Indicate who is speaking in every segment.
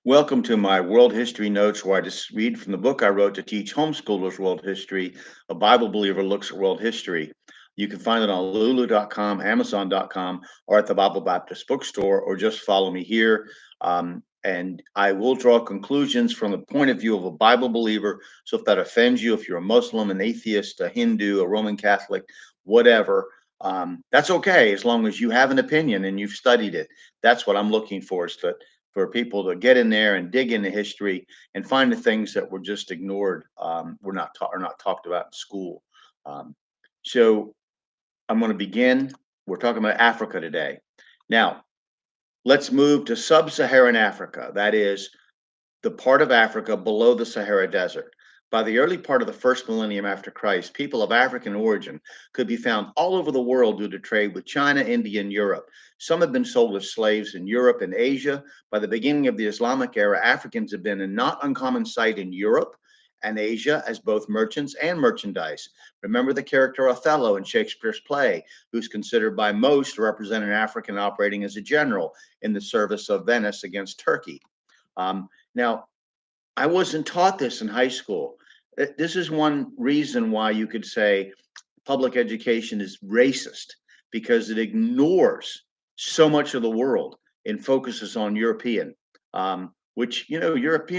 Speaker 1: Welcome to my world history notes, where I just read from the book I wrote to teach homeschoolers world history. A Bible believer looks at world history. You can find it on lulu.com, amazon.com, or at the Bible Baptist bookstore, or just follow me here. And I will draw conclusions from the point of view of a Bible believer. So if that offends you, if you're a Muslim, an atheist, a Hindu, a Roman Catholic, whatever, that's okay as long as you have an opinion and you've studied it. That's what I'm looking for, is that for people to get in there and dig into history and find the things that were just ignored, are not talked about in school. Um, so I'm going to begin. We're talking about Africa today. Now, let's move to Sub-Saharan Africa. That is the part of Africa below the Sahara Desert. By the early part of the first millennium after Christ, people of African origin could be found all over the world due to trade with China, India, and Europe. Some have been sold as slaves in Europe and Asia. By the beginning of the Islamic era, Africans have been a not uncommon sight in Europe and Asia as both merchants and merchandise. Remember the character Othello in Shakespeare's play, who's considered by most to represent an African operating as a general in the service of Venice against Turkey. Now, I wasn't taught this in high school. This is one reason why you could say public education is racist, because it ignores so much of the world and focuses on European, which, Europe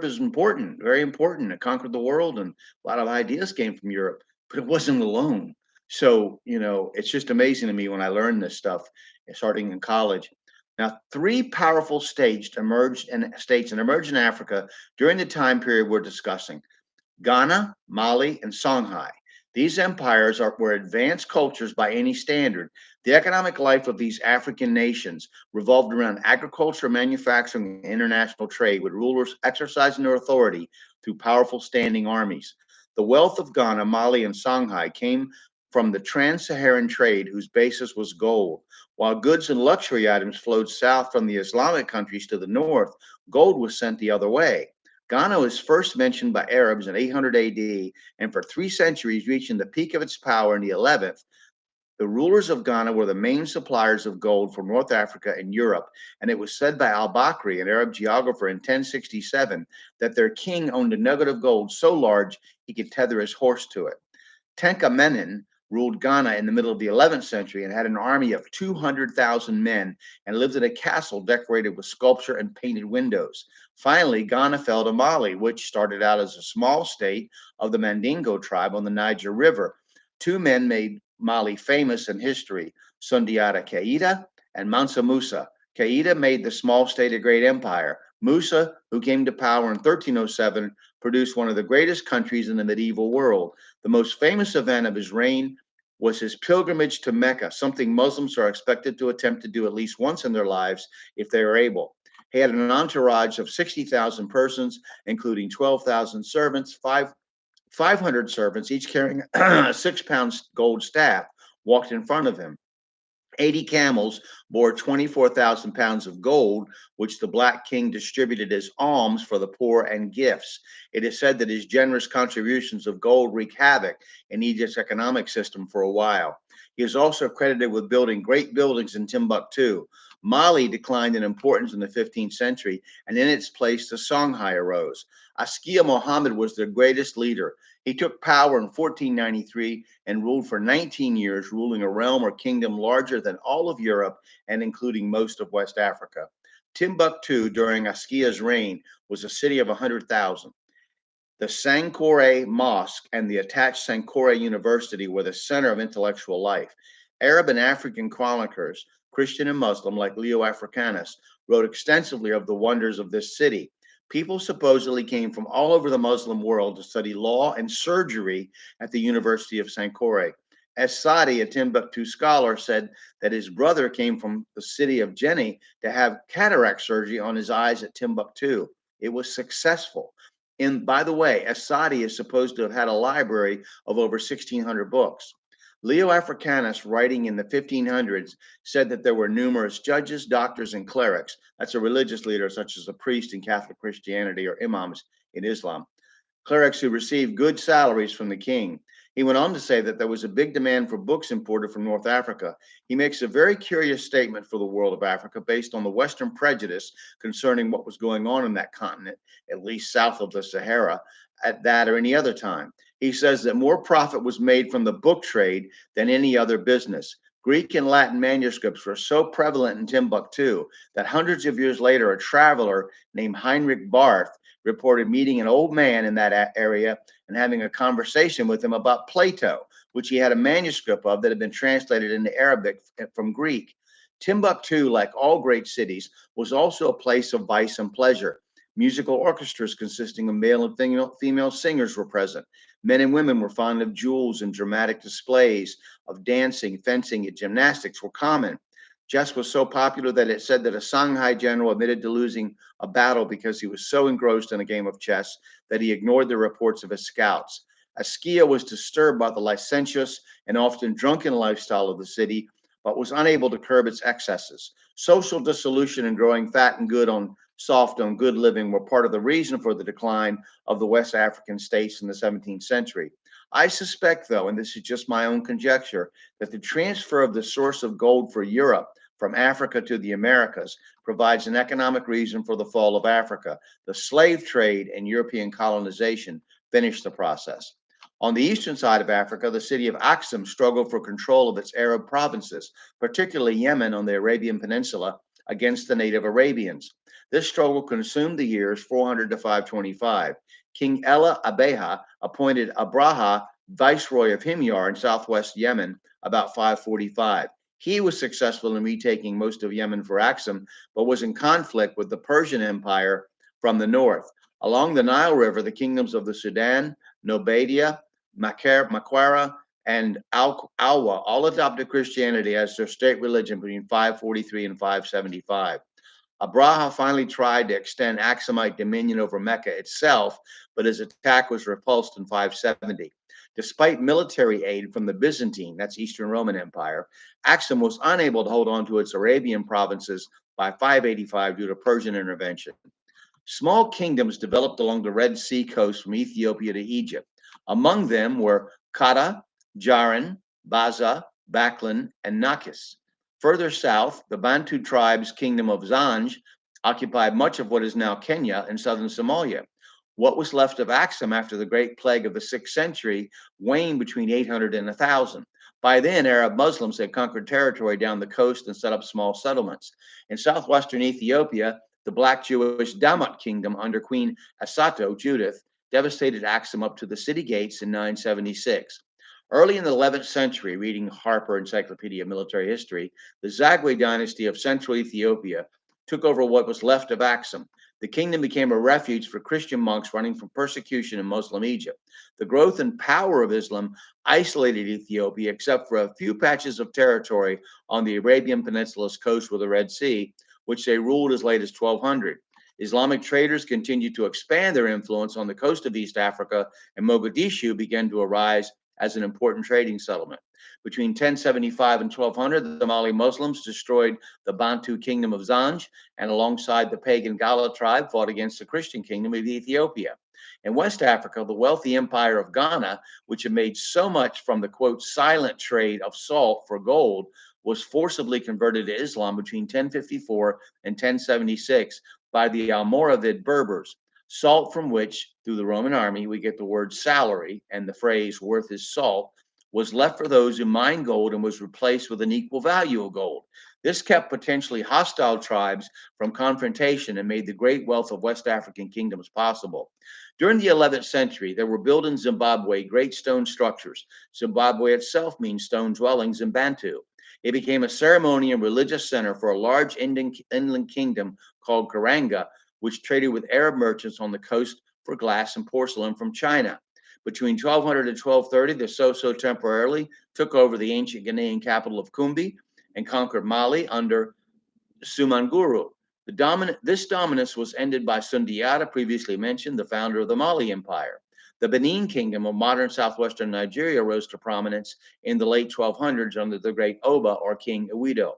Speaker 1: is important, very important. It conquered the world, and a lot of ideas came from Europe, but it wasn't alone. So, it's just amazing to me when I learned this stuff starting in college. Now, three powerful states emerged in Africa during the time period we're discussing: Ghana, Mali, and Songhai. These empires were advanced cultures by any standard. The economic life of these African nations revolved around agriculture, manufacturing, and international trade, with rulers exercising their authority through powerful standing armies. The wealth of Ghana, Mali, and Songhai came from the trans Saharan trade, whose basis was gold. While goods and luxury items flowed south from the Islamic countries to the north, gold was sent the other way. Ghana was first mentioned by Arabs in 800 AD, and for 3 centuries, reaching the peak of its power in the 11th. The rulers of Ghana were the main suppliers of gold for North Africa and Europe, and it was said by al-Bakri, an Arab geographer, in 1067 that their king owned a nugget of gold so large he could tether his horse to it. Tenkamenin ruled Ghana in the middle of the 11th century and had an army of 200,000 men and lived in a castle decorated with sculpture and painted windows. Finally, Ghana fell to Mali, which started out as a small state of the Mandingo tribe on the Niger River. Two men made Mali famous in history: Sundiata Keita and Mansa Musa. Keita made the small state a great empire. Musa, who came to power in 1307, produced one of the greatest countries in the medieval world. The most famous event of his reign was his pilgrimage to Mecca, something Muslims are expected to attempt to do at least once in their lives if they are able. He had an entourage of 60,000 persons, including 12,000 servants, 500 servants, each carrying a 6 pound gold staff, walked in front of him. 80 camels bore 24,000 pounds of gold, which the Black King distributed as alms for the poor and gifts. It is said that his generous contributions of gold wreaked havoc in Egypt's economic system for a while. He is also credited with building great buildings in Timbuktu. Mali declined in importance in the 15th century, and in its place the Songhai arose. Askia Mohammed was their greatest leader. He took power in 1493 and ruled for 19 years, ruling a realm or kingdom larger than all of Europe and including most of West Africa. Timbuktu, during Askia's reign, was a city of 100,000. The Sankore Mosque and the attached Sankore University were the center of intellectual life. Arab and African chroniclers, Christian and Muslim, like Leo Africanus, wrote extensively of the wonders of this city. People supposedly came from all over the Muslim world to study law and surgery at the University of Sankore. As Sadi, a Timbuktu scholar, said that his brother came from the city of Jenny to have cataract surgery on his eyes at Timbuktu. It was successful. And by the way, Asadi is supposed to have had a library of over 1,600 books. Leo Africanus, writing in the 1500s, said that there were numerous judges, doctors, and clerics. That's a religious leader, such as a priest in Catholic Christianity or imams in Islam. Clerics who received good salaries from the king. He went on to say that there was a big demand for books imported from North Africa. He makes a very curious statement for the world of Africa based on the Western prejudice concerning what was going on in that continent, at least south of the Sahara, at that or any other time. He says that more profit was made from the book trade than any other business. Greek and Latin manuscripts were so prevalent in Timbuktu that hundreds of years later, a traveler named Heinrich Barth reported meeting an old man in that area and having a conversation with him about Plato, which he had a manuscript of that had been translated into Arabic from Greek. Timbuktu, like all great cities, was also a place of vice and pleasure. Musical orchestras consisting of male and female singers were present. Men and women were fond of jewels, and dramatic displays of dancing, fencing, and gymnastics were common. Chess was so popular that it said that a Songhai general admitted to losing a battle because he was so engrossed in a game of chess that he ignored the reports of his scouts. Askia was disturbed by the licentious and often drunken lifestyle of the city, but was unable to curb its excesses. Social dissolution and growing fat and soft on good living were part of the reason for the decline of the West African states in the 17th century. I suspect, though, and this is just my own conjecture, that the transfer of the source of gold for Europe from Africa to the Americas provides an economic reason for the fall of Africa. The slave trade and European colonization finished the process. On the eastern side of Africa, the city of Aksum struggled for control of its Arab provinces, particularly Yemen on the Arabian Peninsula, against the native Arabians. This struggle consumed the years 400 to 525. King Ella Abeha appointed Abraha viceroy of Himyar in southwest Yemen about 545. He was successful in retaking most of Yemen for Aksum, but was in conflict with the Persian Empire from the north. Along the Nile River, the kingdoms of the Sudan, Nobadia, Makwara, and Alwa all adopted Christianity as their state religion between 543 and 575. Abraha finally tried to extend Aksumite dominion over Mecca itself, but his attack was repulsed in 570. Despite military aid from the Byzantine, that's Eastern Roman Empire, Aksum was unable to hold on to its Arabian provinces by 585 due to Persian intervention. Small kingdoms developed along the Red Sea coast from Ethiopia to Egypt. Among them were Kata, Jaran, Baza, Baklan, and Nakis. Further south, the Bantu tribes' kingdom of Zanj occupied much of what is now Kenya and southern Somalia. What was left of Aksum after the Great Plague of the 6th century waned between 800 and 1,000. By then, Arab Muslims had conquered territory down the coast and set up small settlements. In southwestern Ethiopia, the Black Jewish Damat kingdom under Queen Asato, Judith, devastated Aksum up to the city gates in 976. Early in the 11th century, reading Harper Encyclopedia of Military History, the Zagway dynasty of central Ethiopia took over what was left of Aksum. The kingdom became a refuge for Christian monks running from persecution in Muslim Egypt. The growth and power of Islam isolated Ethiopia, except for a few patches of territory on the Arabian Peninsula's coast with the Red Sea, which they ruled as late as 1200. Islamic traders continued to expand their influence on the coast of East Africa, and Mogadishu began to arise as an important trading settlement. Between 1075 and 1200, the Mali Muslims destroyed the Bantu kingdom of Zanj, and alongside the pagan Gala tribe, fought against the Christian kingdom of Ethiopia. In West Africa, the wealthy empire of Ghana, which had made so much from the, quote, silent trade of salt for gold, was forcibly converted to Islam between 1054 and 1076 by the Almoravid Berbers. Salt, from which, through the Roman army, we get the word salary and the phrase worth his salt, was left for those who mined gold and was replaced with an equal value of gold. This kept potentially hostile tribes from confrontation and made the great wealth of West African kingdoms possible. During the 11th century, there were built in Zimbabwe great stone structures. Zimbabwe itself means stone dwellings in Bantu. It became a ceremony and religious center for a large inland kingdom called Garanga, which traded with Arab merchants on the coast for glass and porcelain from China. Between 1200 and 1230, the Soso temporarily took over the ancient Ghanaian capital of Kumbi and conquered Mali under Sumanguru. This dominance was ended by Sundiata, previously mentioned, the founder of the Mali Empire. The Benin Kingdom of modern southwestern Nigeria rose to prominence in the late 1200s under the great Oba, or King Ewido.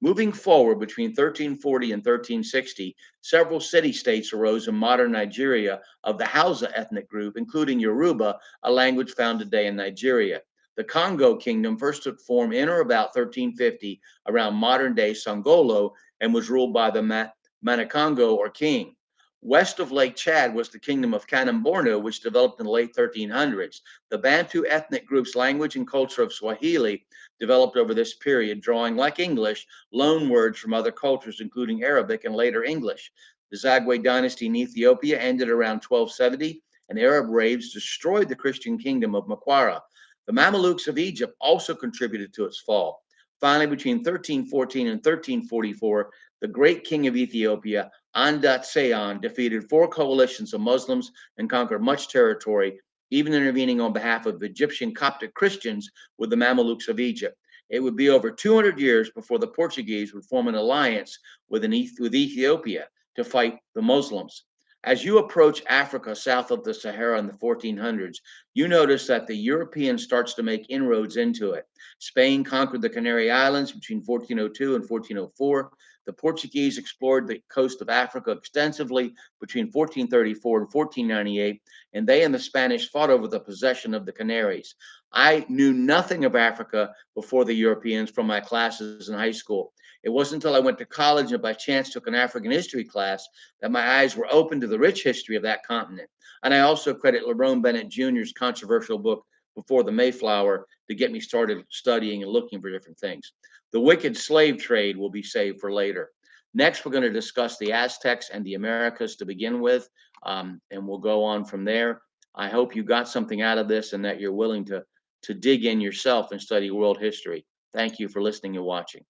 Speaker 1: Moving forward between 1340 and 1360, several city-states arose in modern Nigeria of the Hausa ethnic group, including Yoruba, a language found today in Nigeria. The Congo kingdom first took form in or about 1350 around modern-day Songolo and was ruled by the Manikongo or king. West of Lake Chad was the kingdom of Kanem-Borno, which developed in the late 1300s. The Bantu ethnic group's language and culture of Swahili developed over this period, drawing, like English, loan words from other cultures, including Arabic and later English. The Zagway dynasty in Ethiopia ended around 1270, and Arab raids destroyed the Christian kingdom of Makwara. The Mamelukes of Egypt also contributed to its fall. Finally, between 1314 and 1344, the great king of Ethiopia, Andat Seyon, defeated four coalitions of Muslims and conquered much territory, even intervening on behalf of Egyptian Coptic Christians with the Mamelukes of Egypt. It would be over 200 years before the Portuguese would form an alliance with Ethiopia to fight the Muslims. As you approach Africa south of the Sahara in the 1400s, you notice that the European starts to make inroads into it. Spain conquered the Canary Islands between 1402 and 1404. The Portuguese explored the coast of Africa extensively between 1434 and 1498, and they and the Spanish fought over the possession of the Canaries. I knew nothing of Africa before the Europeans from my classes in high school. It wasn't until I went to college and by chance took an African history class that my eyes were opened to the rich history of that continent. And I also credit Lerone Bennett Jr.'s controversial book, Before the Mayflower, to get me started studying and looking for different things. The wicked slave trade will be saved for later. Next, we're going to discuss the Aztecs and the Americas to begin with, and we'll go on from there. I hope you got something out of this and that you're willing to dig in yourself and study world history. Thank you for listening and watching.